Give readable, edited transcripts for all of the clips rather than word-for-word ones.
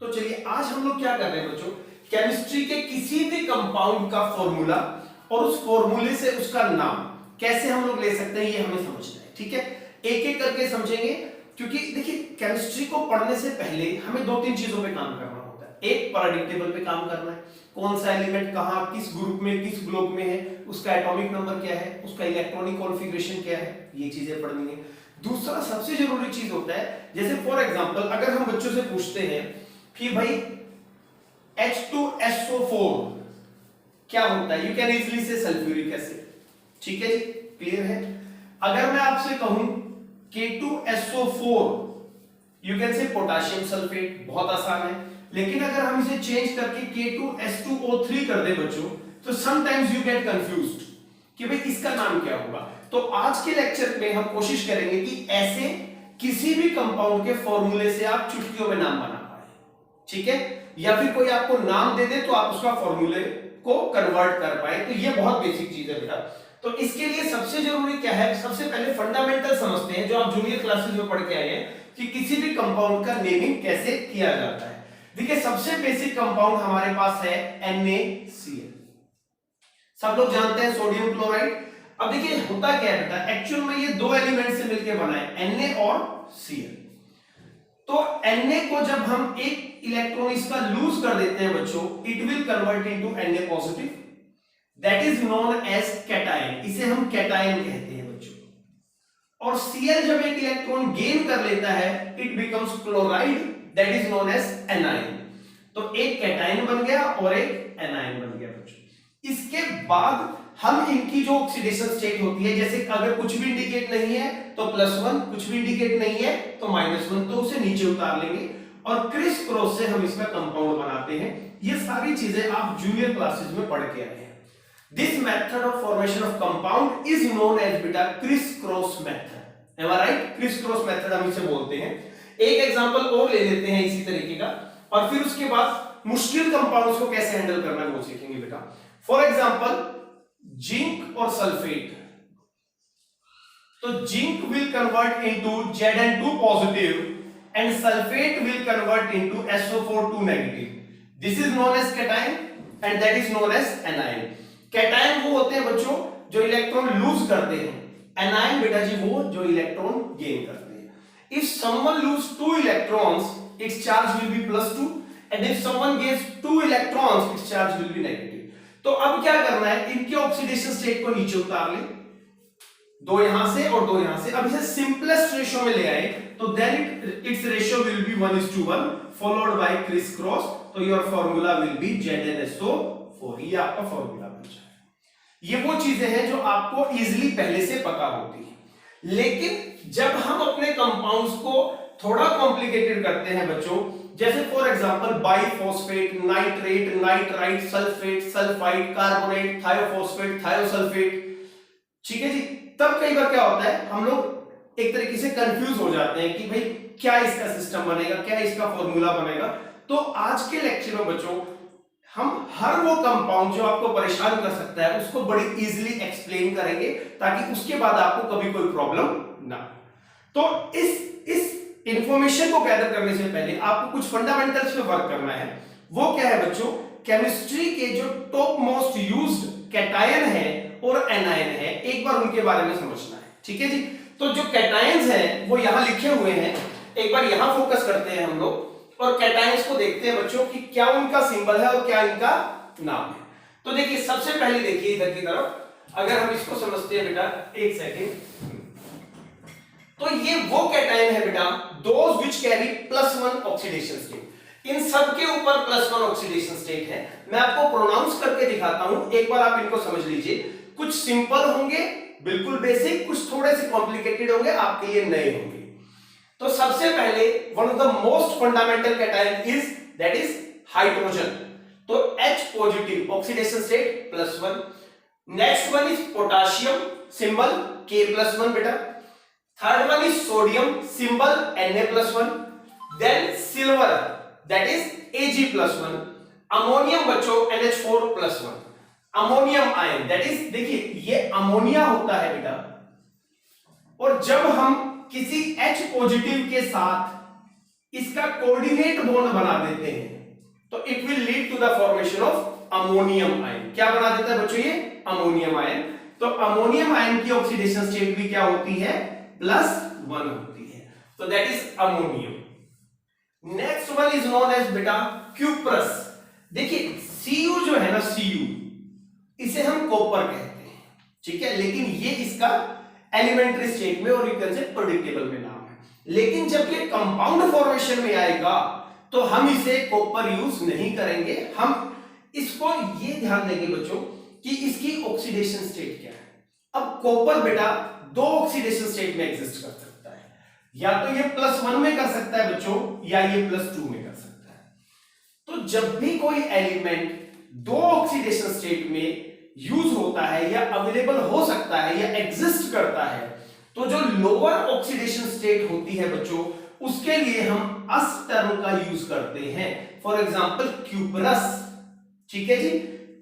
तो चलिए आज हम लोग क्या कर रहे हैं बच्चों, केमिस्ट्री के किसी भी कंपाउंड का फॉर्मूला और उस फॉर्मूले से उसका नाम कैसे हम लोग ले सकते हैं ये हमें समझना है। ठीक है, एक एक करके समझेंगे, क्योंकि देखिए केमिस्ट्री को पढ़ने से पहले हमें दो तीन चीजों पे काम करना होता है। एक पीरियोडिक टेबल पे काम करना है, कौन सा एलिमेंट कहां किस ग्रुप में किस ब्लॉक में है, उसका एटॉमिक नंबर क्या है, उसका इलेक्ट्रॉनिक कॉन्फ़िगरेशन क्या है, ये चीजें पढ़नी है। दूसरा सबसे जरूरी चीज होता है, जैसे फॉर एग्जांपल अगर हम बच्चों से पूछते हैं कि भाई H2SO4 क्या होता है, यू कैन इजीली से सल्फ्यूरिक एसिड। ठीक है जी, क्लियर है। अगर मैं आपसे कहूं K2SO4 यू कैन से पोटेशियम सल्फेट, बहुत आसान है। लेकिन अगर हम इसे चेंज करके K2S2O3 कर दे बच्चों, तो समटाइम्स यू गेट कंफ्यूज्ड कि भाई इसका नाम क्या होगा। तो आज के लेक्चर में हम कोशिश करेंगे कि ऐसे किसी भी कंपाउंड के फॉर्मूले से आप चुटकियों में नाम बना पाए। ठीक है, या फिर कोई आपको नाम दे दे तो आप उसका फॉर्मूले को कन्वर्ट कर पाए। तो ये बहुत बेसिक चीज है बेटा। तो इसके लिए सबसे जरूरी क्या है, सबसे पहले फंडामेंटल समझते हैं जो आप जूनियर क्लासेस में पढ़ के आए हैं कि किसी भी कंपाउंड का नेमिंग कैसे किया जाता है। देखिए सबसे बेसिक कंपाउंड हमारे पास है NaCl, सब लोग जानते हैं सोडियम क्लोराइड। अब देखिए होता क्या है बेटा, एक्चुअल में ये दो एलिमेंट से मिलकर बना है Na और Cl। तो Na को जब हम एक इलेक्ट्रॉन इसका लूज कर देते हैं बच्चों, it will convert into Na positive, that is known as cation, इसे हम कैटायन कहते हैं बच्चों। और Cl जब एक इलेक्ट्रॉन गेन कर लेता है, it becomes chloride, that is known as anion. तो एक कैटायन बन गया और एक एनायन बन गया बच्चों। इसके बाद हम इनकी जो ऑक्सीडेशन स्टेट होती है, जैसे अगर कुछ भी इंडिकेट नहीं है तो +1, कुछ भी इंडिकेट नहीं है तो -1, तो उसे नीचे उतार लेंगे और क्रिस क्रॉस से हम इसका कंपाउंड बनाते हैं। ये सारी चीजें आप जूनियर क्लासेस में पढ़ के आए हैं। This method of formation of compound is known as बेटा criss cross method. Am I right? Criss cross method हम इसे बोलते हैं। एक एग्जांपल और ले लेते हैं इसी तरीके का, और फिर उसके बाद मुश्किल कंपाउंड्स को कैसे हैंडल करना है वो सीखेंगे बेटा। फॉर एग्जांपल जिंक और सल्फेट, तो zinc will convert into Zn2 positive and sulphate will convert into SO4 negative. This is known as cation and that is known as anion. Cation वो होते हैं बच्चों जो इलेक्ट्रॉन लूज करते हैं, anion बेटा जी वो जो इलेक्ट्रॉन गेन करते हैं। If someone lose 2 electrons, its charge will be +2 and if someone gains 2 electrons, its charge will be negative। तो अब क्या करना है, इनके ऑक्सीडेशन स्टेट को नीचे उतार ले, दो यहां से और दो यहां से। अब इसे सिंपलेस्ट रेशियो में ले आए तो then it's ratio will be 1:1 followed by criss cross. तो your formula will be ZnSO4। ये आपका फार्मूला बन जाएगा। ये वो चीजें हैं जो आपको इजीली पहले से पता होती है। लेकिन जब हम अपने कंपाउंड्स को थोड़ा कॉम्प्लिकेटेड करते हैं बच्चों, जैसे for example biphosphate, nitrate, nitrite, sulphate, sulphide, carbonate, thiophosphate, thiosulphate, ठीक है जी, तब कई बार क्या होता है हम लोग एक तरीके से कंफ्यूज हो जाते हैं कि भाई क्या इसका सिस्टम बनेगा, क्या इसका फॉर्मूला बनेगा। तो आज के लेक्चर में बच्चों हम हर वो कंपाउंड जो आपको परेशान कर सकता है उसको बड़ी इजीली एक्सप्लेन करेंगे, ताकि उसके बाद आपको कभी कोई प्रॉब्लम ना। तो इस इंफॉर्मेशन को गैदर करने से पहले आपको कुछ फंडामेंटल्स पे वर्क करना है। वो क्या है बच्चों, केमिस्ट्री के जो टॉप मोस्ट यूज्ड कैटायन है और एनायन है, एक बार उनके बारे में समझना है। ठीक है जी, तो जो कैटायंस हैं वो यहां लिखे हुए हैं, एक बार यहां फोकस करते हैं हम लोग और कैटायंस को देखते हैं बच्चों कि क्या उनका सिंबल है और क्या इनका नाम है। तो देखिए सबसे पहले देखिए इधर की तरफ, अगर हम इसको समझते हैं बेटा, एक सेकेंड, तो ये वो कैटायन है बेटा those which carry +1 oxidation state. इन सब के ऊपर +1 ऑक्सीडेशन स्टेट है। मैं आपको प्रोनाउंस करके दिखाता हूं, एक बार आप इनको समझ लीजिए। कुछ सिंपल होंगे, बिल्कुल बेसिक, कुछ थोड़े से कॉम्प्लिकेटेड होंगे, आपके लिए नए होंगे। तो सबसे पहले one of the most fundamental cation is that is hydrogen. तो H positive oxidation state +1। Next one is potassium, symbol K+1 बेटा। Third one is sodium, symbol Na+1। Then silver that is Ag+1। Ammonium बच्चों NH4+1। Ammonium ion that is, देखिए ये ammonia होता है बेटा, और जब हम किसी H पॉजिटिव के साथ इसका कोऑर्डिनेट बॉन्ड बना देते हैं तो it will lead to the formation of ammonium ion. क्या बना देता है बच्चों ये? Ammonium ion. तो अमोनियम आयन की ऑक्सीडेशन स्टेट भी क्या होती है? +1 होती है। तो that is ammonium. Next one is known as बेटा क्यूप्रस। देखिए Cu जो है ना, Cu इसे हम कॉपर कहते हैं, ठीक है, लेकिन ये इसका एलिमेंट्री स्टेट में और यू कैन से प्रेडिक्टेबल में नाम है। लेकिन जब ये कंपाउंड फॉर्मेशन में आएगा तो हम इसे कॉपर यूज नहीं करेंगे। हम इसको ये ध्यान देंगे बच्चों कि इसकी ऑक्सीडेशन स्टेट क्या है। अब कॉपर बेटा दो ऑक्सीडेशन स्टेट में एग्जिस्ट कर सकता है, या तो ये +1 में कर सकता है बच्चों, या ये +2 में कर सकता है। तो जब भी कोई एलिमेंट दो ऑक्सीडेशन स्टेट में यूज होता है या अवेलेबल हो सकता है या एग्जिस्ट करता है, तो जो लोअर ऑक्सीडेशन स्टेट होती है बच्चों, उसके लिए हम अस टर्म का यूज करते हैं। फॉर एग्जांपल क्यूपरस, ठीक है जी,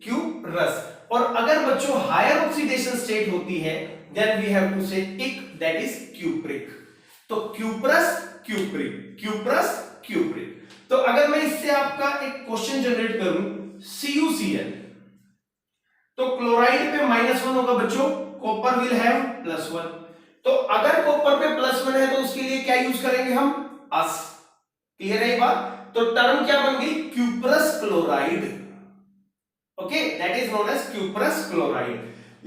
क्यूपरस। और अगर बच्चों हायर ऑक्सीडेशन स्टेट होती है देन वी हैव टू से इक, दैट इज क्यूप्रिक। तो क्यूपरस क्यूप्रिक, क्यूपरस क्यूप्रिक। तो अगर मैं इससे आपका एक क्वेश्चन जनरेट करूं, CuCl, तो क्लोराइड पे -1 होगा बच्चों, कॉपर विल हैव +1। तो अगर कॉपर पे +1 है तो उसके लिए क्या यूज करेंगे हम? अस। क्लियर है ये बात? तो टर्म क्या बन गई? Cuprous chloride. Okay, that is known as cuprous chloride.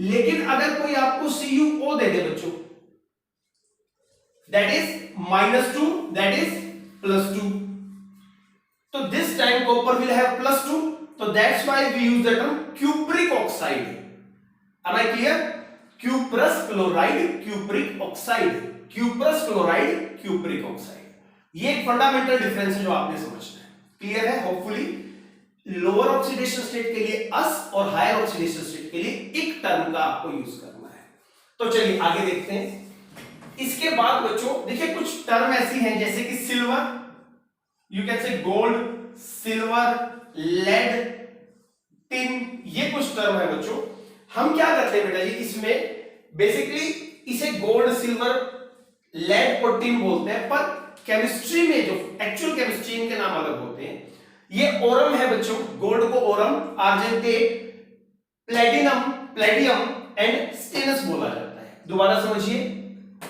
लेकिन अगर कोई आपको CuO दे दे बच्चों, दैट इज -2, दैट इज +2, तो this time copper will have +2, so that's why we use the term cupric oxide. Am I clear? Cuprous chloride, cupric oxide, cuprous chloride, cupric oxide. ये एक fundamental difference है जो आपने समझना है। Clear है? Hopefully lower oxidation state के लिए अस और हायर ऑक्सीडेशन स्टेट के लिए एक टर्म का आपको यूज करना है। तो चलिए आगे देखते हैं। इसके बाद बच्चों देखिए कुछ टर्म ऐसी हैं जैसे कि silver, you can say gold, silver, lead, tin, ये कुछ टर्म है बच्चों। हम क्या करते हैं बेटा जी, इसमें बेसिकली इसे गोल्ड, सिल्वर, लेड और टिन बोलते हैं, पर केमिस्ट्री में जो एक्चुअल केमिस्ट्री इनके नाम अलग होते हैं। ये ओरम है बच्चों, गोल्ड को ओरम, आर्जेंटेट, प्लेटिनम, प्लेटियम एंड स्टेनस बोला जाता है। दोबारा समझिए,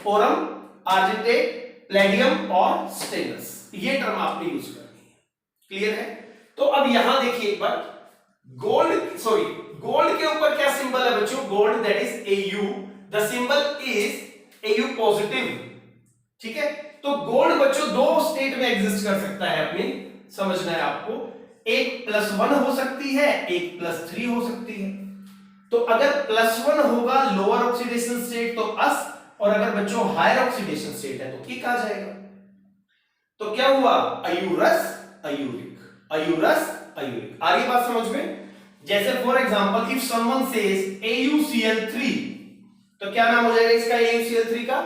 ओरम, आर्जेंटेट, प्लेटियम और स्टेनस, ये टर्म आपने यूज करनी है। क्लियर है? तो अब यहां देखिए एक बार, गोल्ड के ऊपर क्या सिंबल है बच्चों? Gold, that is Au, the symbol is Au positive, ठीक है। तो गोल्ड बच्चों दो स्टेट में एग्जिस्ट कर सकता है, अपनी समझना है आपको। एक +1 हो सकती है, एक +3 हो सकती है। तो अगर +1 होगा लोअर ऑक्सीडेशन स्टेट तो अस, और अगर बच्चों हायर ऑक्सीडेशन स्टेट है तो इक आ जाएगा। तो क्या हुआ? अयूरस, अयूरिक, अयूरस, अयूरिक। आ रही बात समझ में? जैसे for example if someone says AuCl3, तो क्या नाम हो जाएगा इसका AuCl3 का?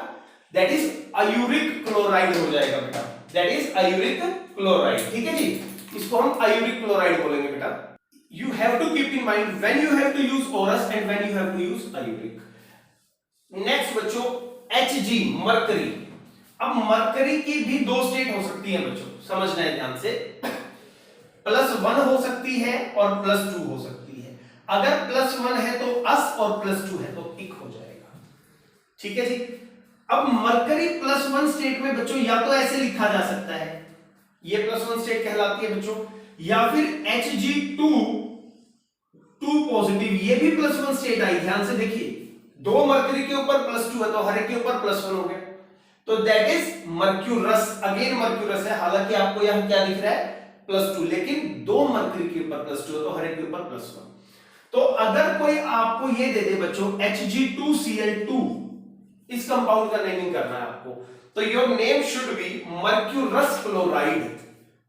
दैट इज अयूरिक क्लोराइड हो जाएगा बेटा, दैट इज अयूरिक क्लोराइड, ठीक है जी। इसको हम अयूरिक क्लोराइड बोलेंगे बेटा। You have to keep in mind when you have to use aurous and when you have to use auric. Next बच्चों Hg, मरकरी। अब मरकरी की भी दो स्टेट हो सकती है बच्चों, समझना है ध्यान से। +1 हो सकती है और +2 हो सकती है। अगर +1 है तो अस और +2 है तो इक हो जाएगा, ठीक है जी। अब मरकरी +1 स्टेट में बच्चों या तो ऐसे लिखा जा सकता है, ये +1 स्टेट कहलाती है बच्चों, या फिर Hg2 पॉजिटिव, ये भी +1 स्टेट आई। ध्यान से देखिए, दो मरकरी के ऊपर +2 है तो हर एक के ऊपर +1 हो गया, तो that is mercurous. Again mercurous है, हालांकि आपको यहां क्या दिख रहा है? +2, लेकिन दो मरकरी के ऊपर +2 है तो हर एक के ऊपर +1। तो अगर कोई आपको ये दे दे बच्चों Hg2Cl2, इस कंपाउंड का नेमिंग करना है आपको, तो your name should be mercurous chloride,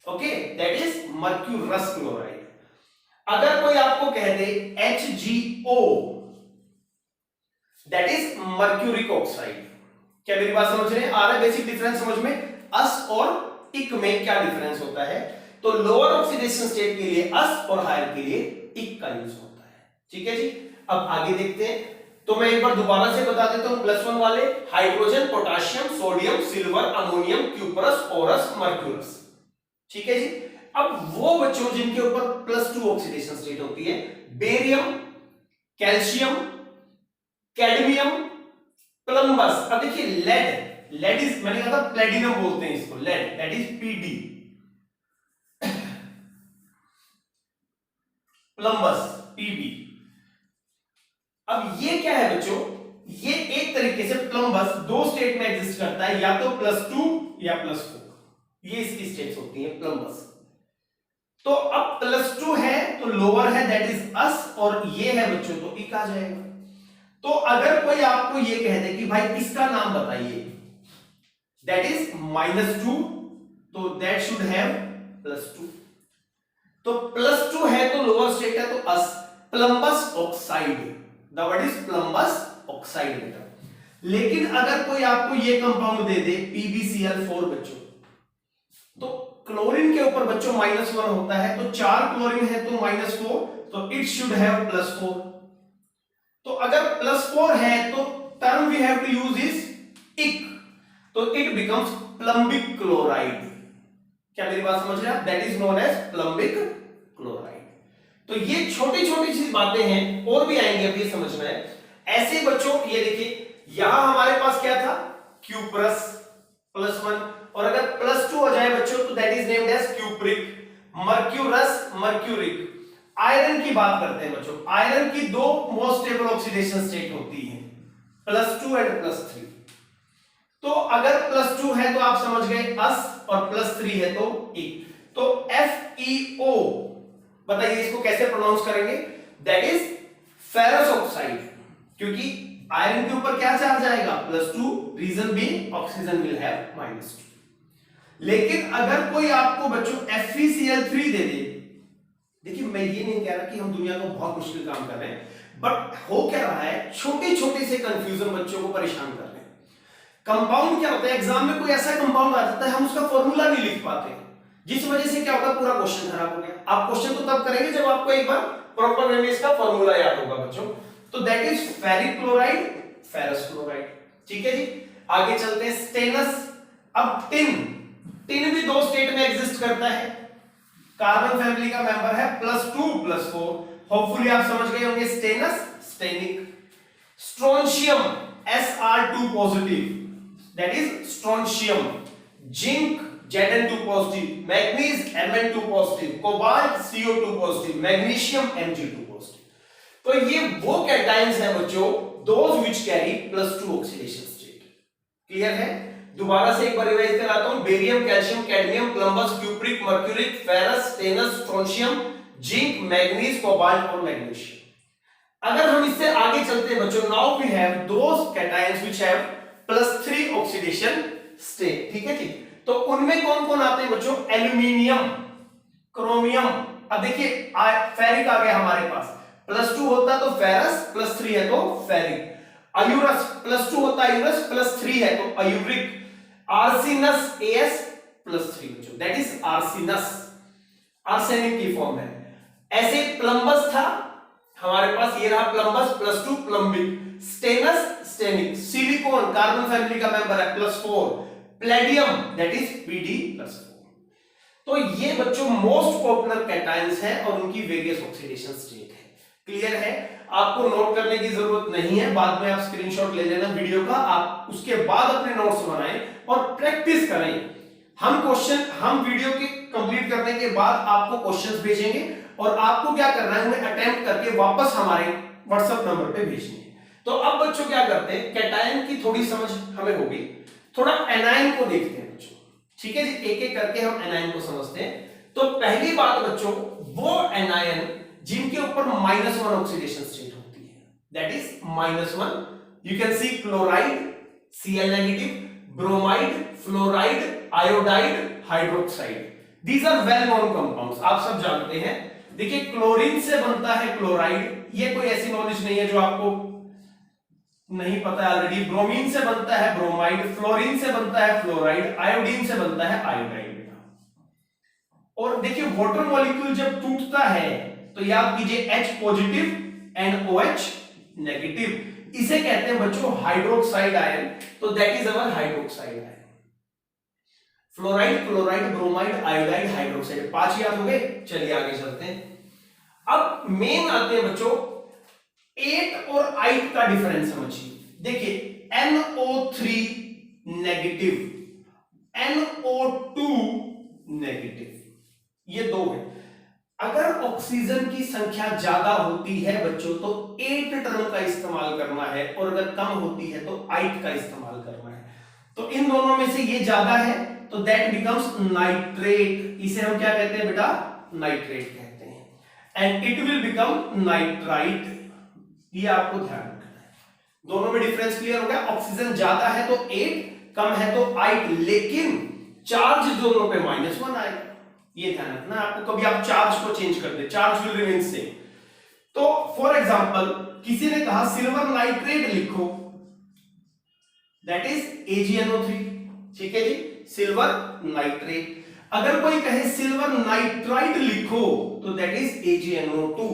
okay, that is mercurous chloride. अगर कोई आपको कह दे HgO, that is mercuric oxide. क्या मेरी बात समझ रहे हैं? आ रहा है बेसिक डिफरेंस समझ में? अस और इक में क्या डिफरेंस होता है? तो लोअर ऑक्सीडेशन स्टेट के लिए अस और हायर के लिए इक का यूज होता है, ठीक है जी। अब आगे देखते हैं। तो मैं एक बार दोबारा से बता देता हूं, +1 वाले hydrogen, potassium, sodium, silver, ammonium, cuprous, ORS, mercurous. ठीक है जी। अब वो बच्चों जिनके ऊपर +2 ऑक्सीडेशन स्टेट होती है, बेरियम, कैल्शियम, कैडमियम, प्लम्बस। अब देखिए लेड इज, मैंने कहा था प्लेटिनम बोलते हैं इसको, lead that is Pd, plumbous Pb। अब ये क्या है बच्चों, ये एक तरीके से प्लम्बस दो स्टेट में एग्जिस्ट करता है, या तो +2 या +4, ये इसकी स्टेट्स होती हैं प्लम्बस। तो अब +2 है तो लोअर है दैट इज अस, और ये है बच्चों तो इक आ जाएगा। तो अगर कोई आपको ये कह दे कि भाई इसका नाम बताइए, दैट इज -2, तो दैट शुड हैव +2। तो +2 है तो लोअर स्टेट है तो अस, plumbous oxide, the word is plumbous oxide बेटा। लेकिन अगर कोई आपको ये कंपाउंड दे दे PbCl4 बच्चों, तो क्लोरीन के ऊपर बच्चों -1 होता है, तो 4 क्लोरीन है तो -4, तो इट शुड हैव +4। तो अगर +4 है तो term we have to use is ic, तो इट बिकम्स प्लम्बिक क्लोराइड। क्या मेरी बात समझ रहे हैं? That is known as plumbic chloride. तो ये छोटी छोटी सी बातें हैं, और भी आएंगे, अब ये समझना है। ऐसे बच्चों ये देखिए, यहां हमारे पास क्या था, क्यूप्रस +1, और अगर +2 हो जाए बच्चों तो that is named as cupric, mercurous, mercuric. Iron की बात करते हैं बच्चों, आयरन की दो मोस्ट स्टेबल ऑक्सीडेशन स्टेट होती है, +2 एंड +3। तो अगर +2 है तो आप समझ गए अस, और +3 है तो ई। तो FeO, बताइए इसको कैसे प्रोनाउंस करेंगे, दैट इज फेरस ऑक्साइड, क्योंकि आयरन के ऊपर क्या चार्ज आएगा, +2, reason being oxygen will have -2। लेकिन अगर कोई आपको बच्चों FeCl3 दे दे, देखिए मैं ये नहीं कह रहा कि हम दुनिया को बहुत मुश्किल काम कर रहे हैं, बट हो क्या रहा है, छोटे छोटे से कंफ्यूजन बच्चों को परेशान कर रहे हैं। कंपाउंड क्या होता है, एग्जाम में कोई ऐसा कंपाउंड आ जाता है हम उसका फॉर्मूला नहीं लिख पाते, जिस वजह से क्या होगा, पूरा क्वेश्चन खराब हो गया। आप क्वेश्चन तो तब करेंगे जब आपको एक बार प्रॉपर वे में इसका फॉर्मूला याद होगा बच्चों। तो that is ferric chloride, ferrous chloride. ठीक है जी, आगे चलते हैं, स्टेनस। अब टिन भी दो स्टेट में एग्जिस्ट करता है, कार्बन फैमिली का मेंबर है, +2 +4। होपफुली आप समझ गए होंगे, stannous, stannic. Strontium Sr2 positive, that is strontium. Zinc Zn2 positive, manganese Mn2 positive, cobalt CO2 positive, magnesium Mg2 positive. तो ये वो कैटायंस हैं बच्चों, those which carry +2 oxidation state. Clear है? दोबारा से एक बार रिवाइज कराता हूं, barium, calcium, cadmium, plumbous, cupric, mercuric, ferrous, stannous, strontium, zinc, manganese, cobalt और मैग्नीशियम। अगर हम इससे आगे चलते हैं बच्चों, now we have those cations which have +3 oxidation state. ठीक है जी, तो उनमें कौन कौन आते हैं बच्चों, एल्यूमिनियम, क्रोमियम। अब देखिए फेरिक आ गया हमारे पास, +2 होता तो फेरस, +3 है तो फेरिक। अयूरस, +2 होता है अयूरस, +3 है तो अयूरिक। आर्सेनस As +3 बच्चों, दैट इज आर्सेनस, आर्सेनिक की फॉर्म है। ऐसे प्लम्बस था हमारे पास, ये रहा प्लम्बस, +2 प्लम्बिक। Stannous, Stenik. Silicon carbon family का मेंबर है, +4। Palladium that is Pd+4। तो ये बच्चों मोस्ट पॉपुलर कैटायंस हैं और उनकी वेरियस ऑक्सीडेशन स्टेट है। क्लियर है? आपको नोट करने की जरूरत नहीं है, बाद में आप स्क्रीनशॉट ले लेना वीडियो का, आप उसके बाद अपने नोट्स बनाएं और प्रैक्टिस करें। हम वीडियो के कंप्लीट करने के बाद आपको क्वेश्चंस भेजेंगे और आपको क्या करना है, उन्हें अटेम्प्ट करके वापस हमारे व्हाट्सएप नंबर पे भेजने हैं। तो अब बच्चों क्या करते हैं, कैटायन की थोड़ी समझ हमें होगी, थोड़ा एनायन को देखते हैं बच्चों। ठीक है जी, एक एक करके हम एनायन को समझते हैं। तो पहली बात बच्चों, वो एनायन जिनके ऊपर -1 ऑक्सीडेशन स्टेट होती है, that is -1। You can see chloride Cl-, bromide, fluoride, iodide, hydroxide. These are well known compounds, आप सब जानते हैं। देखिए क्लोरीन से बनता है क्लोराइड, ये कोई ऐसी नॉलेज नहीं है जो आपको नहीं पता है ऑलरेडी। ब्रोमीन से बनता है ब्रोमाइड, फ्लोरीन से बनता है फ्लोराइड, आयोडीन से बनता है आयोडाइड। और देखिए वाटर मॉलिक्यूल जब टूटता है तो याद कीजिए H positive and OH negative, इसे कहते हैं बच्चों हाइड्रोक्साइड आयन। तो that is our hydroxide ion. Fluoride, chloride, bromide, iodide, hydroxide, 5 याद हो गए। चलिए आगे चलते हैं। अब मेन आते हैं बच्चों 8 और 8 का डिफरेंस समझिए। देखिए NO3 नेगेटिव, NO2 नेगेटिव, ये दो है। अगर ऑक्सीजन की संख्या ज्यादा होती है बच्चों तो 8 टर्म का इस्तेमाल करना है, और अगर कम होती है तो 8 का इस्तेमाल करना है। तो इन दोनों में से ये ज्यादा है तो दैट बिकम्स नाइट्रेट। इसे हम क्या कहते हैं बेटा? नाइट्रेट कहते हैं। And it will become nitrite. ये आपको ध्यान रखना है। दोनों में डिफरेंस क्लियर हो गया। ऑक्सीजन ज्यादा है तो 8, कम है तो 8, लेकिन चार्ज दोनों पे -1 आएगा। ये ध्यान रखना। आपको कभी आप चार्ज को चेंज कर दे, चार्ज विल रिमेन सेम। तो फॉर एग्जांपल किसी ने कहा सिल्वर नाइट्रेट लिखो, दैट इज AgNO3। ठीक है जी, सिल्वर नाइट्रेट। अगर कोई कहे सिल्वर नाइट्राइट लिखो तो दैट इज AgNO2।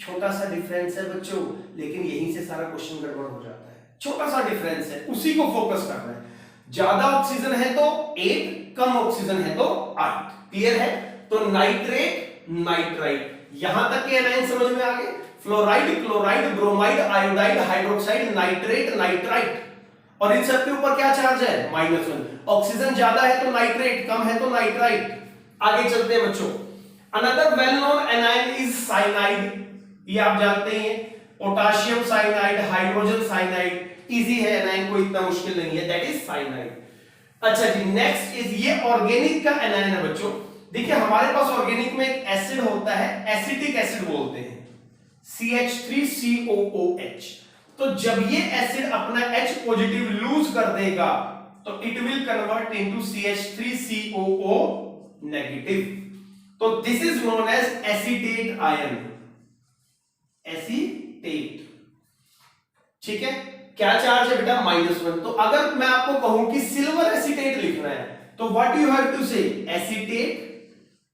छोटा सा डिफरेंस है बच्चों, लेकिन यहीं से सारा क्वेश्चन गड़बड़ हो जाता है। छोटा सा डिफरेंस है, उसी को फोकस करना है। ज्यादा ऑक्सीजन है तो 8, कम ऑक्सीजन है तो 8। क्लियर है? तो नाइट्रेट, नाइट्राइट, यहां तक के एनायन समझ में आ गए। Fluoride, chloride, bromide, iodide, hydroxide, nitrate, nitrite, और इन सब के ऊपर क्या चार्ज है? -1। ऑक्सीजन ज्यादा है तो नाइट्रेट, कम है तो नाइट्राइट। आगे चलते हैं बच्चों। Another well known anion is cyanide. ये आप जानते ही हैं, potassium cyanide, hydrogen cyanide. Easy है एनायन, कोई इतना मुश्किल नहीं है, दैट इज साइनाइड। अच्छा जी, नेक्स्ट इज ये ऑर्गेनिक का एनायन है बच्चों। देखिए हमारे पास ऑर्गेनिक में एक एसिड होता है, एसिटिक एसिड बोलते हैं, CH3COOH। तो जब ये एसिड अपना H पॉजिटिव लूज कर देगा तो it will convert into CH3COO negative. तो this is known as acetate ion, acetate. ठीक है, क्या चार्ज है बेटा? -1। तो अगर मैं आपको कहूं कि सिल्वर एसीटेट लिखना है तो what you have to say? Acetate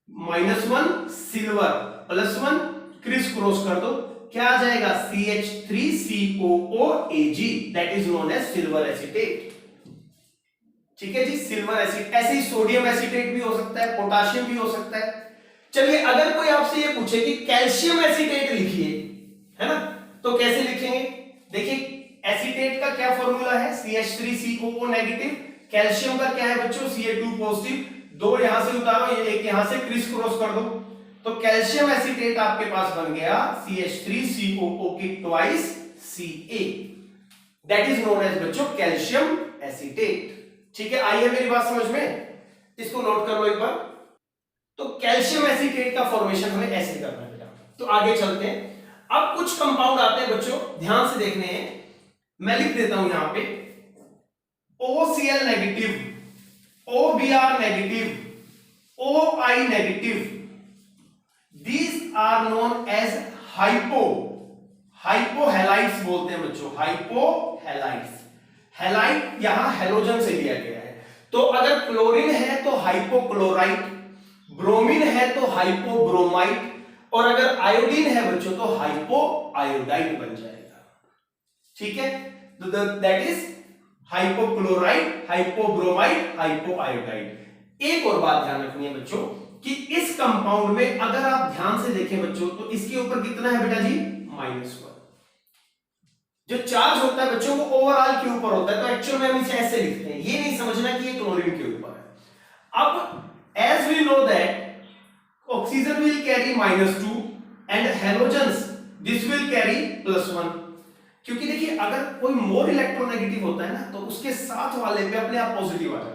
-1 silver +1 criss cross कर दो, क्या आ जाएगा? CH3COOAg, that is known as silver acetate. ठीक है जी, सिल्वर एसिड। ऐसे ही सोडियम एसीटेट भी हो सकता है, पोटाशियम भी हो सकता है। चलिए अगर कोई आपसे ये पूछे कि कैल्शियम एसीटेट लिखिए, है ना, तो कैसे लिखेंगे? देखिए एसीटेट का क्या फॉर्मूला है? CH3COO negative. कैल्शियम का क्या है बच्चों? Ca2 positive. 2 यहां से उतारो, ये एक यहां से क्रिस क्रॉस कर दो, तो कैल्शियम एसीटेट आपके पास बन गया CH3COO की twice Ca, that is known as बच्चों कैल्शियम एसीटेट। ठीक है, आई है मेरी बात समझ में? इसको नोट कर लो एक बार। तो कैल्शियम एसीटेट का फॉर्मेशन हमें ऐसे करना है बेटा। तो आगे चलते हैं। अब कुछ कंपाउंड आते हैं बच्चों, ध्यान से देखने हैं। मैं लिख देता हूं यहां पे OCl negative, OBr negative, OI negative. These are known as हाइपोहैलाइड्स बोलते हैं बच्चों, हाइपोहैलाइड्स। हैलाइड यहां हेलोजन से लिया गया है। तो अगर क्लोरीन है तो हाइपोक्लोराइट, ब्रोमीन है तो हाइपोब्रोमाइट, और अगर आयोडीन है बच्चों तो हाइपोआयोडाइड बन जाएगा। ठीक है, तो दैट इज हाइपोक्लोराइड, हाइपोब्रोमाइड, हाइपोआयोडाइड। एक और बात ध्यान रखनी है बच्चों कि इस कंपाउंड में अगर आप ध्यान से देखें बच्चों तो इसके ऊपर कितना है बेटा जी? -1। जो चार्ज होता है बच्चों वो ओवरऑल के ऊपर होता है, तो एक्चुअल में हम इसे ऐसे लिखते हैं। ये नहीं समझना कि ये क्लोरीन के ऊपर है। अब as we know that oxygen will carry -2 and halogens this will carry +1। क्योंकि देखिए अगर कोई मोर इलेक्ट्रोनेगेटिव होता है ना तो उसके साथ वाले पे अपने आप पॉजिटिव आ जाता है।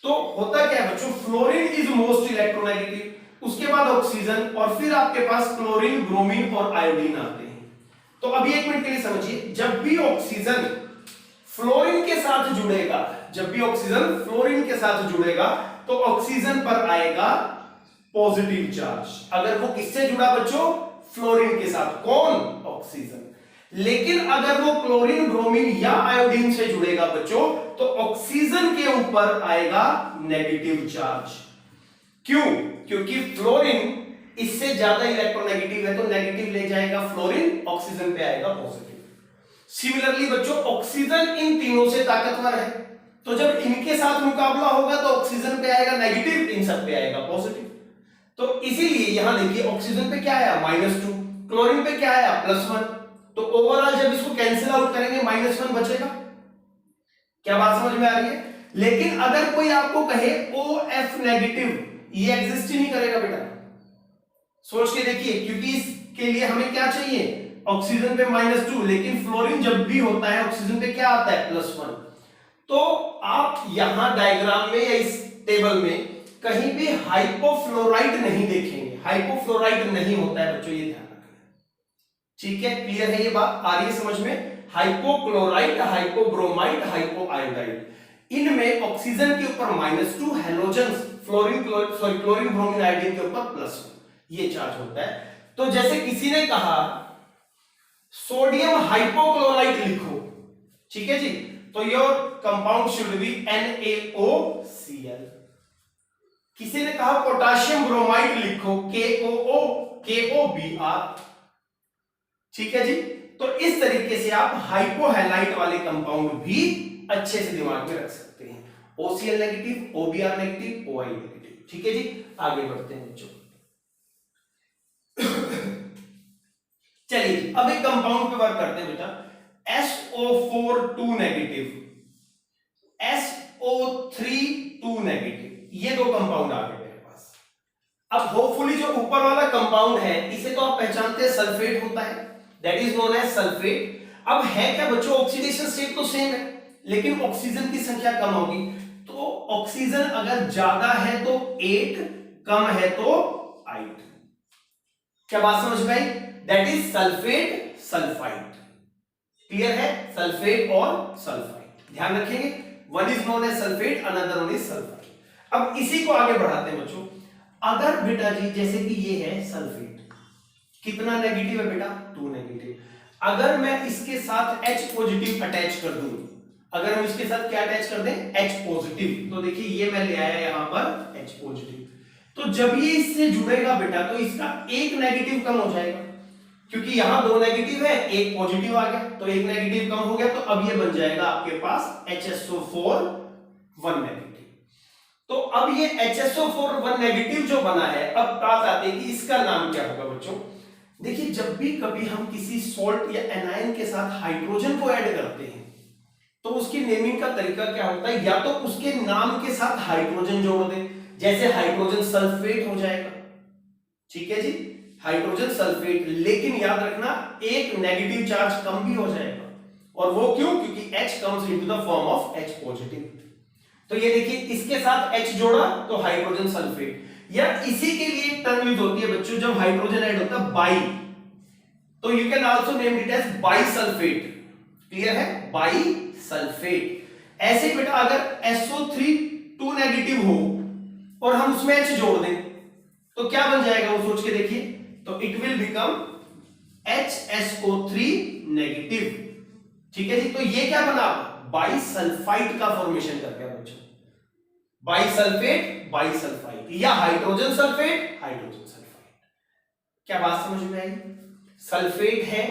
तो होता क्या है बच्चों? फ्लोरीन इज मोस्ट इलेक्ट्रोनेगेटिव, उसके बाद ऑक्सीजन, और फिर आपके पास क्लोरीन, ब्रोमीन और आयोडीन आते हैं। तो अभी एक मिनट के लिए समझिए, जब भी ऑक्सीजन फ्लोरीन के साथ जुड़ेगा, जब भी ऑक्सीजन फ्लोरीन के साथ जुड़ेगा तो ऑक्सीजन पर आएगा पॉजिटिव चार्ज। अगर वो किससे जुड़ा बच्चों? फ्लोरीन के साथ। कौन? ऑक्सीजन। लेकिन अगर वो क्लोरीन, ब्रोमीन या आयोडीन से जुड़ेगा बच्चों तो ऑक्सीजन के ऊपर आएगा नेगेटिव चार्ज। क्यों? क्योंकि फ्लोरीन इससे ज्यादा इलेक्ट्रोनेगेटिव है तो नेगेटिव ले जाएगा फ्लोरीन, ऑक्सीजन पे आएगा पॉजिटिव। सिमिलरली बच्चों ऑक्सीजन इन तीनों से ताकतवर है, तो जब इनके साथ मुकाबला होगा तो ऑक्सीजन पे आएगा नेगेटिव, इन सब पे आएगा पॉजिटिव। तो इसीलिए यहां देखिए ऑक्सीजन पे क्या आया -2, क्लोरीन पे क्या आया +1। तो ओवरऑल जब इसको कैंसिल आउट करेंगे -1 बचेगा। क्या बात समझ में आ रही है? लेकिन अगर कोई आपको कहे OF नेगेटिव, ये एग्जिस्ट ही नहीं करेगा बेटा। सोच के देखिए, क्योंकि इसके लिए हमें क्या चाहिए, ऑक्सीजन पे -2, लेकिन फ्लोरीन जब भी होता है ऑक्सीजन पे क्या आता है +1। तो आप यहां डायग्राम में या इस टेबल में कहीं भी हाइपोफ्लोराइट नहीं देखेंगे। हाइपोफ्लोराइट नहीं होता है बच्चों, ये ध्यान रखना। ठीक है, क्लियर है ये बात, आ रही है समझ में? हाइपोक्लोराइट, हाइपोब्रोमाइट, हाइपोआयोडाइड, इनमें ऑक्सीजन के ऊपर -2, हैलोजन्स क्लोरीन ब्रोमीन आयोडीन के ऊपर +1, ये चार्ज होता है। तो जैसे किसी ने कहा सोडियम हाइपोक्लोराइट लिखो, ठीक है जी, तो your compound should be NaOCl। किसी ने कहा पोटाशियम ब्रोमाइड लिखो, KOBr, ठीक है जी। तो इस तरीके से आप हाइपोहैलाइट वाले कंपाउंड भी अच्छे से दिमाग में रख सकते हैं। OCl negative, OBr negative, OI negative, ठीक है जी। आगे बढ़ते हैं बच्चों। चलिए अब एक कंपाउंड पे वर्क करते हैं बेटा, SO4 2 नेगेटिव, SO3 2 नेगेटिव, ये दो कंपाउंड आ गए मेरे पास। अब होपफुली जो ऊपर वाला कंपाउंड है इसे तो आप पहचानते हैं, सल्फेट होता है, that is known as sulphate. अब है क्या बच्चों, ऑक्सीडेशन स्टेट तो सेम है, लेकिन ऑक्सीजन की संख्या कम होगी। तो ऑक्सीजन अगर ज्यादा है तो 8, कम है तो 8। क्या बात समझ में आई? That is sulphate sulphide. Clear है? सल्फेट और सल्फाइड ध्यान रखेंगे, one is known as sulphate, another one is sulphide. अब इसी को आगे बढ़ाते हैं बच्चों। अगर बेटा जी जैसे कि ये है सल्फेट, कितना नेगेटिव है बेटा, 2 नेगेटिव। अगर मैं इसके साथ H पॉजिटिव अटैच कर दूं, अगर हम इसके साथ क्या अटैच कर दें, H पॉजिटिव, तो देखिए ये मैं ले आया यहां पर H पॉजिटिव। तो जब ये इससे जुड़ेगा बेटा तो इसका एक नेगेटिव कम हो जाएगा, क्योंकि यहां 2 नेगेटिव है, एक पॉजिटिव आ गया, तो एक नेगेटिव कम हो गया। तो अब ये बन जाएगा आपके पास HSO4 1 नेगेटिव। तो अब ये HSO4 1 नेगेटिव जो बना है, अब बात आती है कि इसका नाम क्या होगा बच्चों। देखिए जब भी कभी हम किसी सॉल्ट या एनायन के साथ हाइड्रोजन को ऐड करते हैं तो उसकी नेमिंग का तरीका क्या होता है, या तो उसके नाम के साथ हाइड्रोजन जोड़ दें, जैसे हाइड्रोजन सल्फेट हो जाएगा, ठीक है जी, हाइड्रोजन सल्फेट। लेकिन याद रखना एक नेगेटिव चार्ज कम भी हो जाएगा, और वो क्यों, क्योंकि H comes into the form of H positive. तो ये देखिए इसके साथ H जोड़ा तो हाइड्रोजन सल्फेट, या इसी के लिए एक टर्म यूज होती है बच्चों जब हाइड्रोजन ऐड होता है बाई, तो you can also name it as bisulphate. Clear है, बाईसल्फेट। ऐसे बेटा अगर SO3 2 नेगेटिव हो और हम उसमें H जोड़ दें तो क्या बन जाएगा, वो सोच के देखिए, तो it will become HSO3 negative, ठीक है जी। तो ये क्या बना, बाईसल्फाइड का फॉर्मेशन कर गया बच्चों, बाईसल्फेट बाईसल्फाइड, या हाइड्रोजन सल्फेट हाइड्रोजन सल्फाइड। क्या बात समझ में आई? सल्फेट है,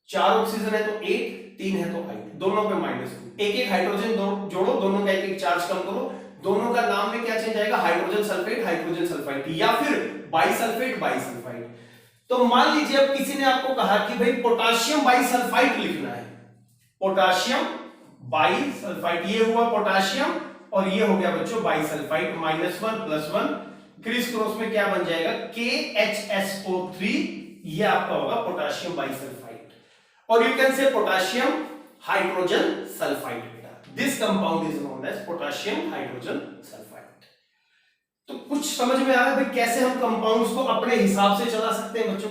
4 ऑक्सीजन है तो 8, 3 है तो 8, दोनों पे -2, एक एक हाइड्रोजन जोड़ो, दोनों का एक एक चार्ज कम करो, दोनों का नाम में क्या चेंज आएगा, हाइड्रोजन सल्फेट हाइड्रोजन सल्फाइड, या फिर बाईसल्फेट बाईसल्फाइड। तो मान लीजिए अब किसी ने आपको कहा कि भाई पोटाशियम बाईसल्फाइड लिखना है, पोटाशियम बाईसल्फाइड, ये हुआ पोटाशियम और ये हो गया बच्चों बाईसल्फाइड, -1 +1 क्रिस क्रॉस में क्या बन जाएगा, KHSO3, ये आपका होगा पोटाशियम बाईसल्फाइड, और you can say potassium hydrogen sulphide. This compound is known as potassium hydrogen sulphide. तो कुछ समझ में आ रहा है भाई कैसे हम कंपाउंड्स को अपने हिसाब से चला सकते हैं बच्चों।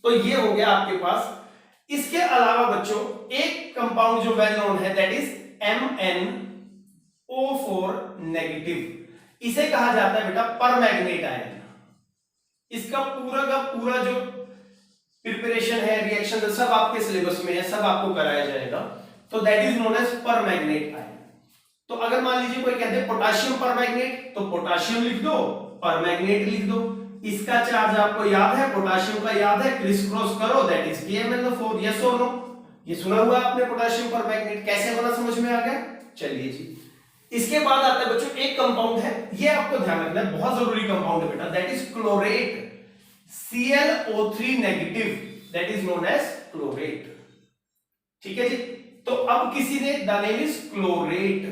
तो ये हो गया आपके पास। इसके अलावा बच्चों एक कंपाउंड जो वेल नोन है दैट इज MnO4 नेगेटिव, इसे कहा जाता है बेटा परमैग्नेट आयन। इसका पूरा का पूरा जो प्रिपरेशन है, रिएक्शन सब आपके सिलेबस में है, सब आपको कराया जाएगा। तो that is known as permanganate ion. तो अगर मान लीजिए कोई कहते हैं पोटाशियम परमैग्नेट, तो पोटाशियम लिख दो, परमैग्नेट लिख दो। इसका चार्ज आपको याद है, पोटाशियम का याद है, क्रिस क्रॉस करो दैट इज KMnO4, यस और नो। ये सुना हुआ आपने पोटाशियम परमैग्नेट, कैसे बना समझ में आ गया। चलिए जी, इसके बाद आता है बच्चों एक कंपाउंड है, ये आपको ध्यान रखना है, बहुत जरूरी कंपाउंड है बेटा, that is chlorate, ClO3 negative, that is known as chlorate. ठीक है जी, तो अब किसी ने द नेम इज क्लोरेट,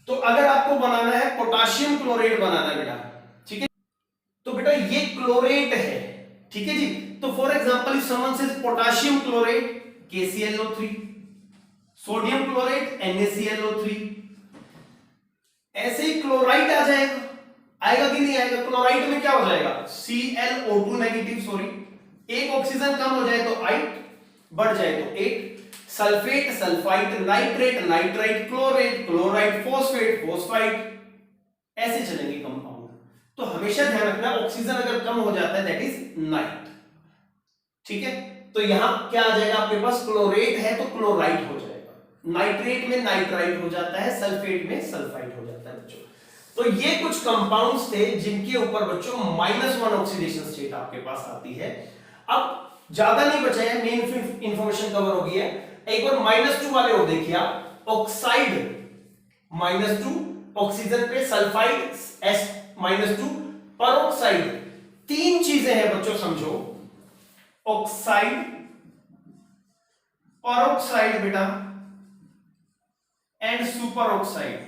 तो अगर आपको बनाना है पोटाशियम क्लोरेट बनाना है बेटा, ठीक है, तो बेटा ये क्लोरेट है, ठीक है जी, तो for example if someone says potassium chlorate KClO3, sodium chlorate NaClO3, ऐसे ही क्लोराइड आ जाएगा, आएगा कि नहीं आएगा? क्लोराइड में क्या हो जाएगा? ClO2 नेगेटिव, सॉरी, एक ऑक्सीजन कम हो जाए तो 8, बढ़ जाए तो 8, sulphate, sulphite, nitrate, nitrite, chlorate, chloride, phosphate, phosphite, ऐसे चलेंगे कंपाउंड। तो हमेशा ध्यान रखना ऑक्सीजन अगर कम हो जाता है दैट इज नाइट, ठीक है, तो यहां क्या आ जाएगा आपके पास? क्लोरेट है तो क्लोराइड हो जाएगा, नाइट्रेट में नाइट्राइट हो जाता है, सल्फेट में सल्फाइट हो जाता है बच्चों। तो ये कुछ कंपाउंड्स थे जिनके ऊपर बच्चों -1 ऑक्सीडेशन स्टेट आपके पास आती है। अब ज्यादा नहीं बचा है, मेन इंफॉर्मेशन कवर हो गई है। एक बार -2 वाले और देखिए आप, ऑक्साइड -2, ऑक्सीजन पे सल्फाइड S-2, परोक्साइड, तीन चीजें हैं बच्चों समझो, ऑक्साइड, परोक्साइड बेटा and super oxide,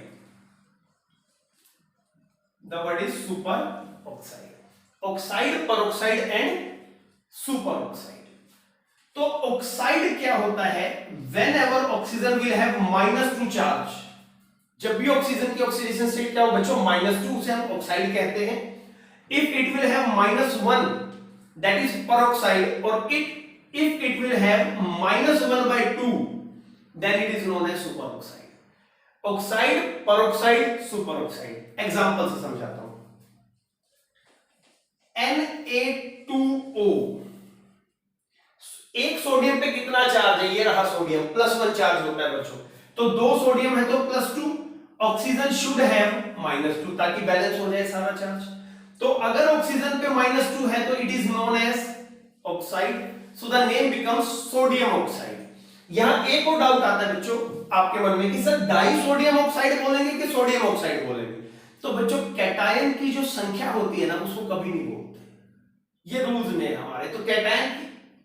the word is super oxide, oxide, peroxide and super oxide. तो ऑक्साइड क्या होता है? When ever oxygen will have -2 charge, जब भी ऑक्सीजन की ऑक्सीडेशन स्टेट क्या हो बच्चों? -2, उसे हम ऑक्साइड कहते हैं। If it will have -1 that is peroxide, or if it will have -1/2 then it is known as superoxide. Oxide, peroxide, superoxide। Example से समझाता हूं, Na2O, एक सोडियम पे कितना चार्ज है? ये रहा सोडियम, +1 चार्ज होता है बच्चों, तो 2 सोडियम है तो +2, ऑक्सीजन शुड हैव -2 ताकि बैलेंस हो जाए सारा चार्ज। तो अगर ऑक्सीजन पे -2 है तो it is known as oxide, so the name becomes sodium oxide. यहां एक और डाउट आता है बच्चों आपके मन में कि सर डाई सोडियम ऑक्साइड बोलेंगे कि सोडियम ऑक्साइड बोलेंगे? तो बच्चों कैटायन की जो संख्या होती है ना उसको कभी नहीं बोलते, ये रूल्स में हमारे। तो कैटायन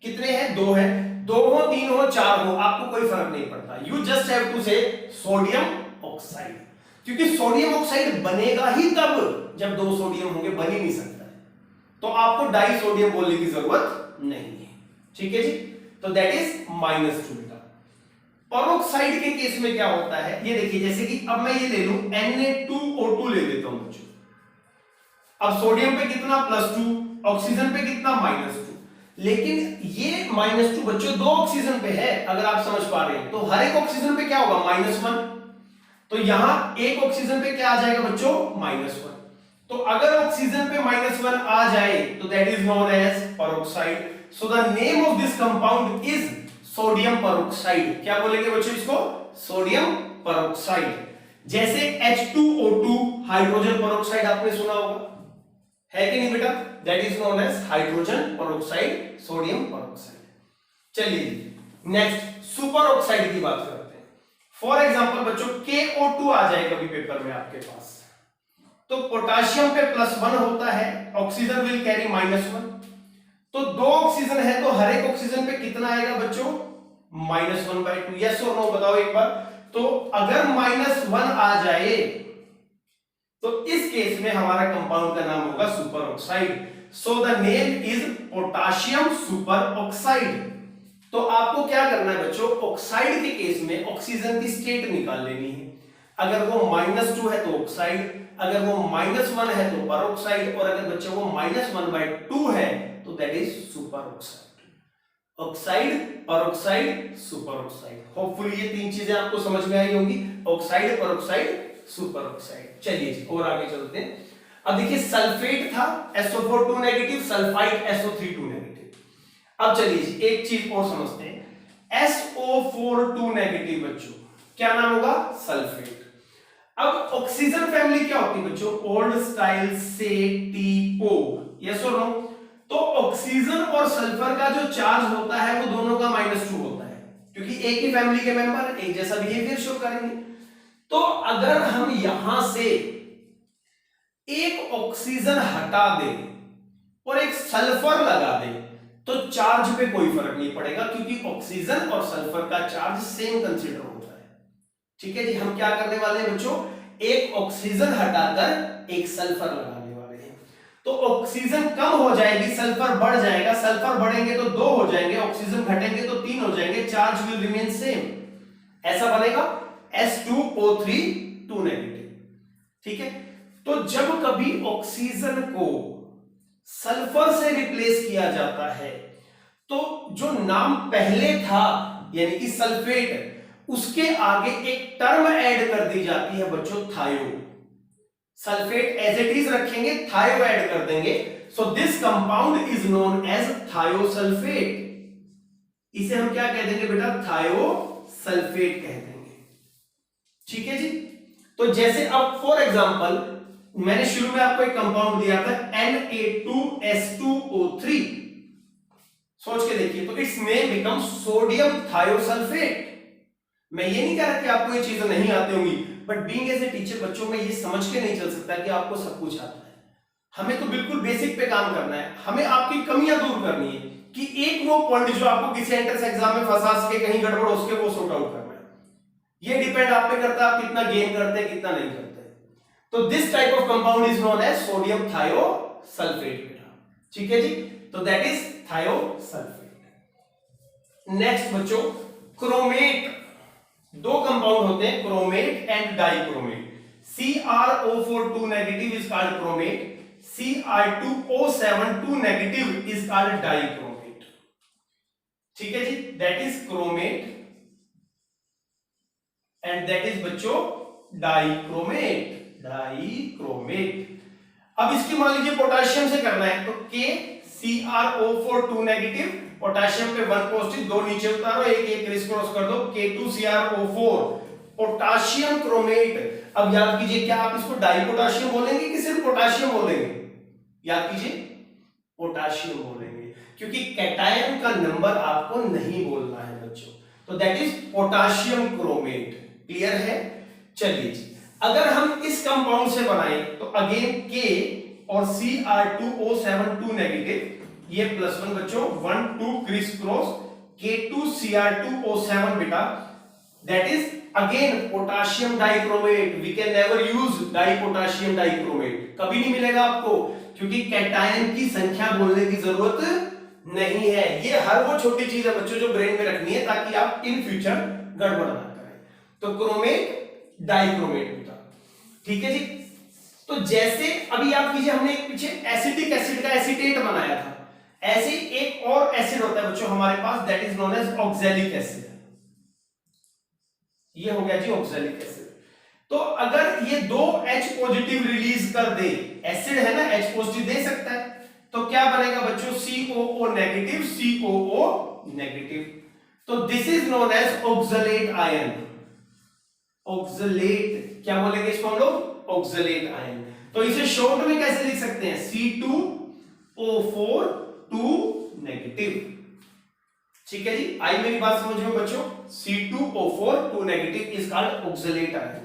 कितने हैं? 2 है, 2 हो, 3 हो, 4 हो, आपको कोई फर्क नहीं पड़ता, यू जस्ट हैव टू से सोडियम ऑक्साइड, क्योंकि सोडियम ऑक्साइड बनेगा ही तब जब 2 सोडियम होंगे, बन ही नहीं सकता है, तो आपको डाई सोडियम बोलने की जरूरत नहीं है, ठीक है जी। तो दैट इज -2 बेटा। परोक्साइड के केस में क्या होता है ये देखिए, जैसे कि अब मैं ये ले लूं Na2O2 ले लेता हूं बच्चों, अब सोडियम पे कितना? +2, ऑक्सीजन पे कितना? -2, लेकिन ये -2 बच्चों 2 ऑक्सीजन पे है, अगर आप समझ पा रहे हैं, तो हर एक ऑक्सीजन पे क्या होगा? -1, तो यहां एक ऑक्सीजन पे क्या आ जाएगा बच्चों? -1, तो अगर ऑक्सीजन पे -1 आ जाए तो that is known as peroxide, so the name of this compound is sodium peroxide। क्या बोलेंगे बच्चों इसको? Sodium peroxide। जैसे H2O2 हाइड्रोजन peroxide आपने सुना होगा, है कि नहीं बेटा? That is known as hydrogen peroxide, sodium peroxide। चलिए नेक्स्ट सुपर ऑक्साइड की बात करते हैं। फॉर एग्जांपल बच्चों KO2 आ जाए कभी पेपर में आपके पास, तो पोटाशियम पे +1 होता है, ऑक्सीजन विल कैरी -1, तो 2 ऑक्सीजन है तो हर एक ऑक्सीजन पे कितना आएगा बच्चों? -1/2, यस और नो बताओ एक बार। तो अगर -1 आ जाए तो इस केस में हमारा कंपाउंड का नाम होगा super oxide, so the name is potassium super oxide. तो आपको क्या करना है बच्चों? ऑक्साइड के केस में ऑक्सीजन की स्टेट निकाल लेनी है, अगर वो -2 है तो ऑक्साइड, अगर वो -1 है तो peroxide, और अगर बच्चों वो -1/2 है तो that is super oxide. Oxide, peroxide, super oxide. Hopefully ये तीन चीजें आपको समझ में आई होंगी, ऑक्साइड, peroxide, सुपर ऑक्साइड। चलिए जी और आगे चलते हैं। अब देखिए सल्फेट था SO4 2 negative, sulphide SO3 2 negative. अब चलिए जी एक चीज और समझते हैं, SO4 2 नेगेटिव बच्चों क्या नाम होगा? सल्फेट। अब ऑक्सीजन फैमिली क्या होती है बच्चों? ओल्ड स्टाइल से टीपो, यस और नो? तो ऑक्सीजन और सल्फर का जो चार्ज होता है वो दोनों का -2 होता है, क्योंकि एक ही फैमिली के मेंबर एक जैसा बिहेवियर शो करेंगे। तो अगर हम यहां से एक ऑक्सीजन हटा दें और एक सल्फर लगा दें तो चार्ज पे कोई फर्क नहीं पड़ेगा, क्योंकि ऑक्सीजन और सल्फर का चार्ज सेम कंसीडर होता है। ठीक है जी, हम क्या करने वाले हैं बच्चों, एक ऑक्सीजन हटाकर एक सल्फर लगाने वाले हैं। तो ऑक्सीजन कम हो जाएगी, सल्फर बढ़ जाएगा, सल्फर बढ़ेंगे तो 2 हो जाएंगे, ऑक्सीजन घटेंगे तो 3 हो जाएंगे, चार्ज विल रिमेन सेम। ऐसा बनेगा S2O3 2 नेगेटिव। ठीक है, तो जब कभी ऑक्सीजन को सल्फर से रिप्लेस किया जाता है तो जो नाम पहले था यानी कि सल्फेट, उसके आगे एक टर्म ऐड कर दी जाती है बच्चों, थायो। सल्फेट एज इट इज रखेंगे, थायो ऐड कर देंगे, so this compound is known as thiosulphate. इसे हम क्या कह देंगे बेटा, थायोसल्फेट कह देंगे। ठीक है जी, तो जैसे अब फॉर एग्जांपल मैंने शुरू में आपको एक कंपाउंड दिया था Na2S2O3, सोच के देखिए, तो it's name become sodium thiosulphate. मैं ये नहीं कह रहा कि आपको ये चीजें नहीं आती होंगी, but being as a teacher बच्चों में ये समझ के नहीं चल सकता कि आपको सब कुछ आता है। हमें तो बिल्कुल बेसिक पे काम करना है, हमें आपकी कमियां दूर करनी है कि एक वो पॉइंट जो आपको किसी एंट्रेंस एग्जाम में फंसा सके, कहीं गड़बड़ हो सके, वो सॉर्ट आउट करना है। ये डिपेंड आप पे करता है आप कितना गेन करते हैं कितना नहीं करते। तो this type of compound is known as sodium thiosulphate बेटा। ठीक है जी, तो दैट इज थायोसल्फेट। नेक्स्ट बच्चों, क्रोमेट। दो कंपाउंड होते हैं, chromate and dichromate. CrO4 2 negative is called chromate, Cr2O7 2 negative is called dichromate. ठीक है जी, that is chromate and that is बच्चों डाइक्रोमेट। डाइक्रोमेट। अब इसकी मान लीजिए पोटेशियम से करना है, तो KCrO4 2 नेगेटिव, पोटेशियम पे 1 पॉजिटिव, 2 नीचे उतारो, एक क्रिस क्रॉस कर दो, K2CrO4 पोटेशियम क्रोमेट। अब याद कीजिए, क्या आप इसको डाइपोटेशियम बोलेंगे कि सिर्फ पोटेशियम बोलेंगे? याद कीजिए, पोटेशियम बोलेंगे, क्योंकि कैटायन का नंबर आपको नहीं बोलना है बच्चों। तो that is potassium chromate. Clear है? चलिए जी, अगर हम इस कंपाउंड से बनाएं तो अगेन K और Cr2O7 2 नेगेटिव, ये +1 बच्चों, 1 2 क्रिस क्रॉस, K2Cr2O7 बेटा, that is again potassium dichromate. We can never use dipotassium dichromate, कभी नहीं मिलेगा आपको, क्योंकि कैटायन की संख्या बोलने की जरूरत नहीं है। ये हर वो छोटी चीज है बच्चों जो ब्रेन में रखनी है ताकि आप इन फ्यूचर गड़बड़ ना करें। तो क्रोमेट डाइक्रोमेट बेटा। ठीक है जी, तो जैसे अभी याद कीजिए, हमने एक पीछे एसिटिक एसिड का एसीटेट बनाया था, ऐसे एक और एसिड होता है बच्चों हमारे पास, that is known as oxalic acid. ये हो गया जी ऑक्सैलिक एसिड। तो अगर ये 2 H पॉजिटिव रिलीज कर दे, एसिड है ना, H पॉजिटिव दे सकता है, तो क्या बनेगा बच्चों, COO नेगेटिव, COO नेगेटिव। तो this is known as oxalate ion. Oxalate, क्या बोलेंगे इसको हम लोग, ऑक्सलेट आयन। तो इसे शॉर्ट में कैसे लिख सकते हैं, C2O4 2 नेगेटिव। ठीक है जी, आई मेरी बात समझ में बच्चों, C2O4 2 negative is called oxalate ion.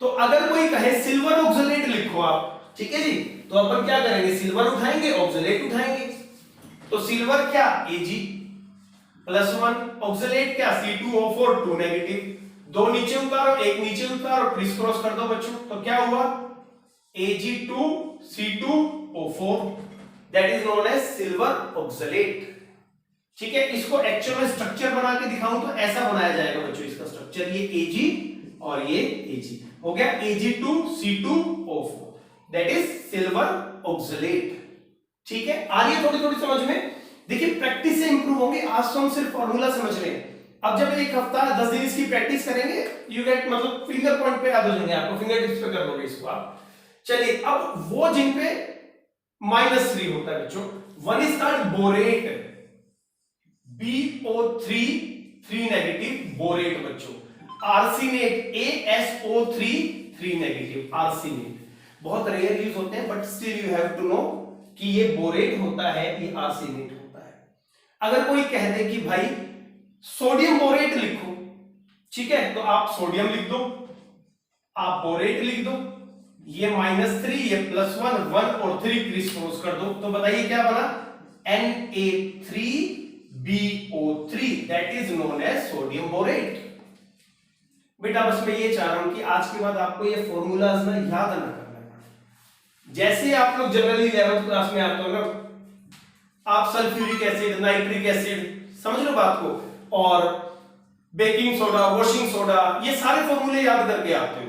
तो अगर कोई कहे सिल्वर ऑक्सलेट लिखो आप, ठीक है जी, तो अपन क्या करेंगे, सिल्वर उठाएंगे, ऑक्सलेट उठाएंगे। तो सिल्वर क्या, Ag +1, ऑक्सलेट क्या, C2O4 2 नेगेटिव, 2 नीचे उतारो, एक नीचे उतारो, क्रिस क्रॉस कर दो बच्चों, तो क्या हुआ, Ag2C2O4, that is known as silver oxalate. ठीक है, इसको एक्चुअल में स्ट्रक्चर बना के दिखाऊं तो ऐसा बनाया जाएगा बच्चों इसका स्ट्रक्चर, ये Ag और ये Ag हो गया, Ag2C2O4, that is silver oxalate. ठीक है, आ रही है थोड़ी थोड़ी समझ में। देखिए प्रैक्टिस से इंप्रूव होंगे, आज तो हम सिर्फ फॉर्मूला समझ रहे हैं, अब जब एक हफ्ता 10 दिन इसकी प्रैक्टिस करेंगे, यू गेट, मतलब फिंगर पॉइंट पे याद हो जाएंगे आपको, फिंगर टिप्स पे कर लोगे इसको आप। चलिए, अब वो जिन पे -3 होता है बच्चों, one is called borate, BO3 3 negative, borate बच्चों। Arsenate, ASO3 3 negative, arsenate. बहुत रेयर यूज होते हैं, but still you have to know कि ये बोरेट होता है, ये आर्सेनेट होता है। अगर कोई कह दे कि भाई सोडियम बोरेट लिखो, ठीक है, तो आप सोडियम लिख दो, आप बोरेट लिख दो, ये -3 ये +1, 1 और 3 क्रिस क्रॉस कर दो, तो बताइए क्या बना, Na3BO3, that is known as sodium borate. बेटा बस मैं ये चाह रहा हूं कि आज के बाद आपको ये फॉर्मूलाज ना याद ना करना पड़े। जैसे आप लोग जनरली 11th क्लास में आते हो ना, आप सल्फ्यूरिक एसिड, नाइट्रिक एसिड, समझ लो बात को, और बेकिंग सोडा, वॉशिंग सोडा, ये सारे फॉर्मूले याद करके आते हो,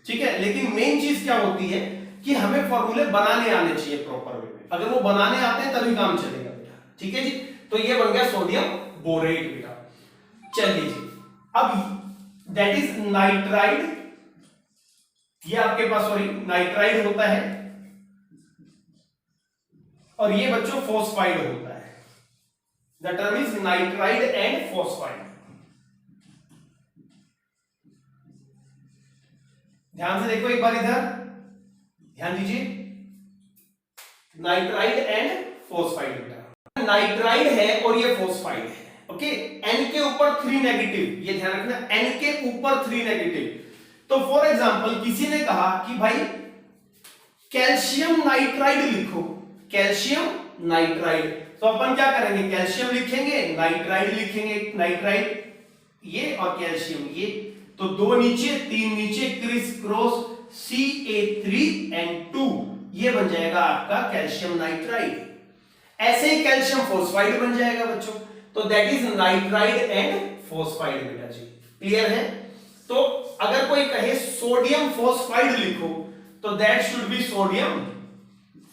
ठीक है। लेकिन मेन चीज क्या होती है कि हमें फॉर्मूले बनाने आने चाहिए प्रॉपर वे में। अगर वो बनाने आते हैं तभी काम चलेगा बेटा, ठीक है जी। तो ये बन गया सोडियम बोरेट बेटा। चलिए जी, अब दैट इज नाइट्राइड, ये आपके पास सॉरी नाइट्राइड होता है, और ये बच्चों फॉस्फाइड होता है। The term is nitride and phosphide. ध्यान से देखो एक बार इधर, ध्यान दीजिए, नाइट्राइड एंड फॉस्फाइड बेटा। नाइट्राइड है और ये फॉस्फाइड है, ओके। N के ऊपर 3 नेगेटिव, ये ध्यान रखना, N के ऊपर 3 नेगेटिव। तो फॉर एग्जांपल किसी ने कहा कि भाई कैल्शियम नाइट्राइड लिखो, कैल्शियम नाइट्राइड, तो अपन क्या करेंगे, कैल्शियम लिखेंगे, नाइट्राइड लिखेंगे, नाइट्राइड ये और कैल्शियम ये, तो 2 नीचे 3 नीचे, क्रिस क्रॉस Ca3N2, ये बन जाएगा आपका कैल्शियम नाइट्राइड। ऐसे ही कैल्शियम फॉस्फाइड बन जाएगा बच्चों, तो that is nitride and phosphide बेटा जी, क्लियर है। तो अगर कोई कहे सोडियम फॉस्फाइड लिखो, तो that should be sodium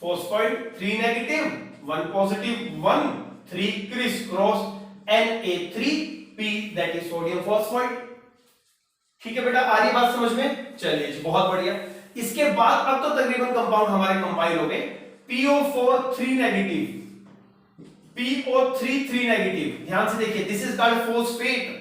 phosphide, 3 negative 1 positive 1 3 criss cross Na3P, that is sodium phosphide. ठीक है बेटा, आ रही बात समझ में, चलिए जी बहुत बढ़िया। इसके बाद अब तो तकरीबन कंपाउंड हमारे कंपाइल हो गए। PO4 3 नेगेटिव, PO3 3 नेगेटिव, ध्यान से देखिए, दिस इज कॉल्ड फॉस्फेट।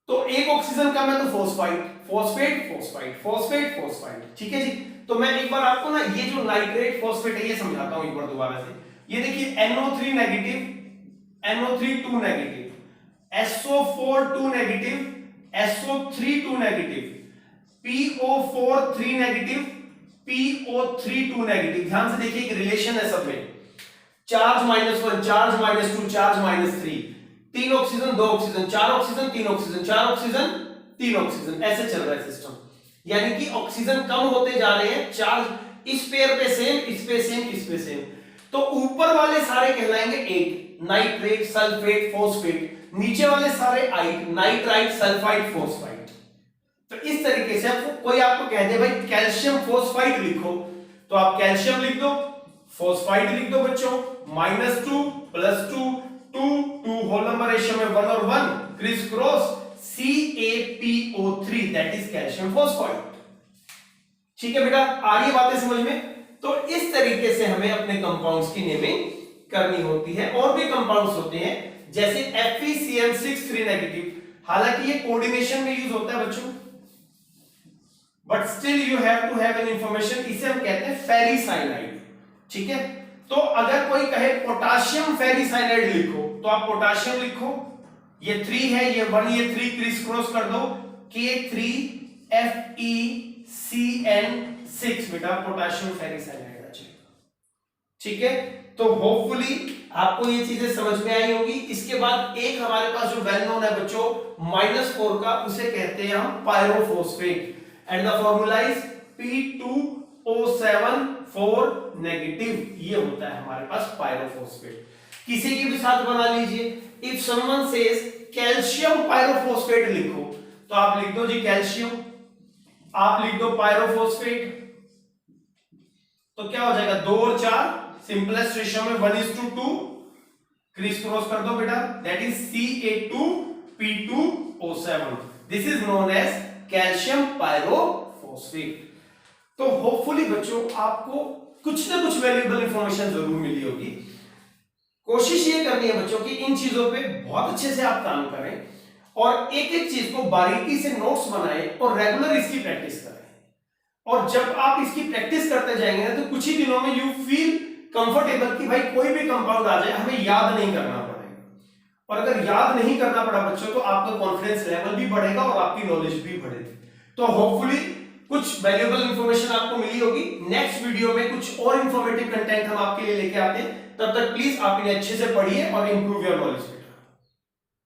तो एक ऑक्सीजन कम है तो phosphide, phosphate phosphide, phosphate phosphide, ठीक है जी। तो मैं एक बार आपको ना ये जो नाइट्रेट फॉस्फेट है ये समझाता हूं एक बार दोबारा से। ये देखिए NO3 negative, NO3 2 negative, SO4 2 negative, SO3 2 negative, PO4 3 negative, PO3 2 negative. ध्यान से देखिए एक रिलेशन है सब में, charge -1, charge -2, charge -3, 3 oxygen 2 oxygen, 4 oxygen 3 oxygen, 4 oxygen 3 oxygen, ऐसे चल रहा है सिस्टम। यानी कि ऑक्सीजन कम होते जा रहे हैं, चार्ज इस पेयर पे सेम, इस पे सेम, इस पे सेम। तो ऊपर वाले सारे कहलाएंगे 8, नाइट्रेट सल्फेट फॉस्फेट, नीचे वाले सारे 8, नाइट्राइट सल्फाइड फॉस्फाइड। तो इस तरीके से कोई आपको कह दे भाई कैल्शियम फॉस्फाइड लिखो, तो आप कैल्शियम लिख दो, फॉस्फाइड लिख दो बच्चों, -2 +2 2 2 होल नंबर रेशियो में 1 और 1 criss cross CaPO3, that is calcium phosphide. ठीक है बेटा, आ रही बातें समझ में। तो इस तरीके से हमें अपने कंपाउंड्स की नेमिंग करनी होती है। और भी कंपाउंड्स होते हैं जैसे FeCN6 3 नेगेटिव, हालांकि ये कोऑर्डिनेशन में यूज होता है बच्चों, but still you have to have an information, इसे हम कहते हैं फेरिसाइनाइड। ठीक है, तो अगर कोई कहे पोटाशियम फेरिसाइनाइड लिखो, तो आप पोटाशियम लिखो, ये 3 है, ये 1, ये 3 क्रिस क्रॉस कर दो, K3FeCN6 बेटा पोटाशियम फेरिसाइनाइड आ जाएगा। ठीक है, तो होपफुली आपको ये चीजें समझ में आई होगी। इसके बाद एक हमारे पास जो वेल नोन है बच्चों -4 का, उसे कहते हैं हम pyrophosphate, and the formula is P2O7 4 negative, ये होता है हमारे पास पायरोफॉस्फेट। किसी की भी साथ बना लीजिए, if someone says calcium pyrophosphate लिखो, तो आप लिख दो जी कैल्शियम, आप लिख दो पायरोफॉस्फेट, तो क्या हो जाएगा 2 और 4 सिंपलेस्ट रेशियो में 1:2 क्रिस क्रॉस कर दो बेटा, that is Ca2P2O7, this is known as calcium pyrophosphate. तो होपफुली बच्चों आपको कुछ ना कुछ वैल्यूएबल इंफॉर्मेशन जरूर मिली होगी। कोशिश ये करनी है बच्चों कि इन चीजों पे बहुत अच्छे से आप काम करें और एक एक चीज को बारीकी से नोट्स बनाएं और रेगुलर इसकी प्रैक्टिस करें। और जब आप इसकी प्रैक्टिस करते जाएंगे ना, तो कुछ ही दिनों में यू फील कंफर्टेबल कि भाई कोई भी कंपाउंड आ जाए हमें याद नहीं करना पड़ेगा, और अगर याद नहीं करना पड़ा बच्चों तो आपका कॉन्फिडेंस लेवल भी बढ़ेगा और आपकी नॉलेज भी बढ़ेगी। तो होपफुली कुछ वैल्यूएबल इंफॉर्मेशन आपको मिली होगी। नेक्स्ट वीडियो में कुछ और इंफॉर्मेटिव कंटेंट हम आपके लिए लेके आते हैं, तब तक प्लीज आप इन्हें अच्छे से पढ़िए और इंप्रूव योर नॉलेज।